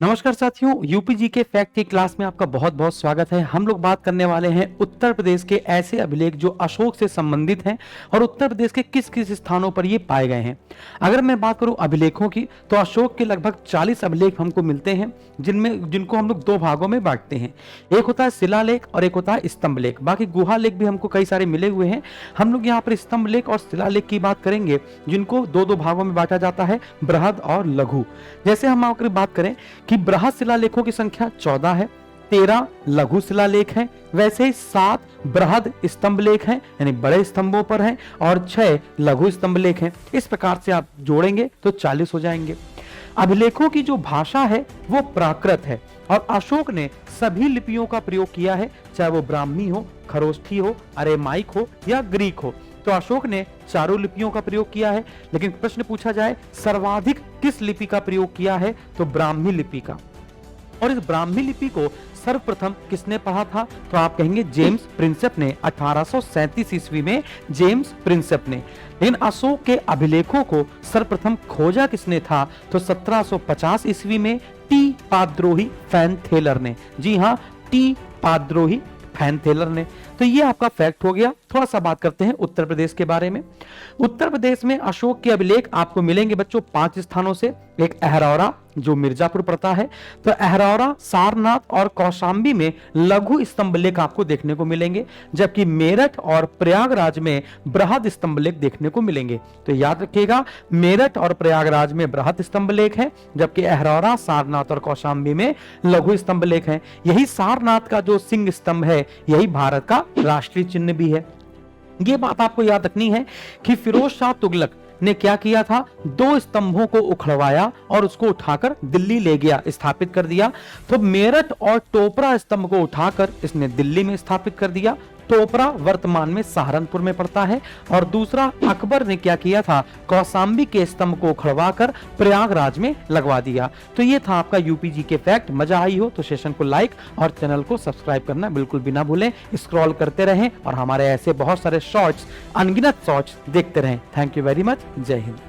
नमस्कार साथियों, यूपीजी के फैक्ट की क्लास में आपका बहुत बहुत स्वागत है। हम लोग बात करने वाले हैं उत्तर प्रदेश के ऐसे अभिलेख जो अशोक से संबंधित हैं और उत्तर प्रदेश के किस किस स्थानों पर ये पाए गए हैं। अगर मैं बात करूं अभिलेखों की, तो अशोक के लगभग 40 अभिलेख हमको मिलते हैं, जिनको हम लोग दो भागों में बांटते हैं। एक होता है शिलालेख और एक होता है स्तंभ लेख। बाकी गुहा लेख भी हमको कई सारे मिले हुए हैं। हम लोग यहाँ पर स्तंभ लेख और शिलालेख की बात करेंगे, जिनको दो दो भागों में बांटा जाता है, बृहद और लघु। जैसे हम अगर बात करें कि बृहद शिलालेखों की संख्या 14 है, 13 लघु शिलालेख हैं, वैसे ही 7 बृहद स्तंभ लेख हैं, यानी बड़े स्तंभों पर हैं, और 6 लघु स्तंभ लेख हैं। इस प्रकार से आप जोड़ेंगे तो 40 हो जाएंगे। अभिलेखों की जो भाषा है वो प्राकृत है और अशोक ने सभी लिपियों का प्रयोग किया है, चाहे वो ब्राह्मी हो, खरोष्ठी हो, अरेमाइक हो या ग्रीक हो। तो अशोक ने चारों लिपियों का प्रयोग किया है, लेकिन प्रश्न पूछा जाए सर्वाधिक किस लिपि का प्रयोग किया है, तो ब्राह्मी लिपि का। और इस ब्राह्मी लिपि को सर्वप्रथम किसने पढ़ा था, तो आप कहेंगे जेम्स प्रिंसेप ने। 1837 ईस्वी में जेम्स प्रिंसेप ने। लेकिन अशोक के अभिलेखों को सर्वप्रथम खोजा किसने था, तो 1750 ईस्वी में टी पाद्रोही फैनथेलर ने। जी हाँ, टी पाद्रोही फैनथेलर ने। तो ये आपका फैक्ट हो गया। थोड़ा सा बात करते हैं उत्तर प्रदेश के बारे में। उत्तर प्रदेश में अशोक के अभिलेख आपको मिलेंगे बच्चों 5 स्थानों से। एक अहरौरा जो मिर्जापुर पड़ता है, तो अहरौरा, सारनाथ और कौशाम्बी में लघु स्तंभ लेख आपको देखने को मिलेंगे, जबकि मेरठ और प्रयागराज में बृहद स्तंभ लेख देखने को मिलेंगे। तो याद रखिएगा, मेरठ और प्रयागराज में बृहद स्तंभ लेख है, जबकि अहरौरा, सारनाथ और कौशाम्बी में लघु स्तंभ लेख है। यही सारनाथ का जो सिंह स्तंभ है, यही भारत का राष्ट्रीय चिन्ह भी है। यह बात आपको याद रखनी है कि फिरोज शाह तुगलक ने क्या किया था, 2 स्तंभों को उखड़वाया और उसको उठाकर दिल्ली ले गया, स्थापित कर दिया। तो मेरठ और टोपरा स्तंभ को उठाकर इसने दिल्ली में स्थापित कर दिया। टोपरा वर्तमान में सहारनपुर में पड़ता है। और दूसरा, अकबर ने क्या किया था, कौशाम्बी के स्तंभ को उखड़वाकर प्रयागराज में लगवा दिया। तो ये था आपका यूपीजी के फैक्ट। मजा आई हो तो सेशन को लाइक और चैनल को सब्सक्राइब करना बिल्कुल भी ना भूलें। स्क्रॉल करते रहें और हमारे ऐसे बहुत सारे शॉर्ट्स, अनगिनत शॉर्ट्स देखते रहें। Thank you very much. जय हिंद।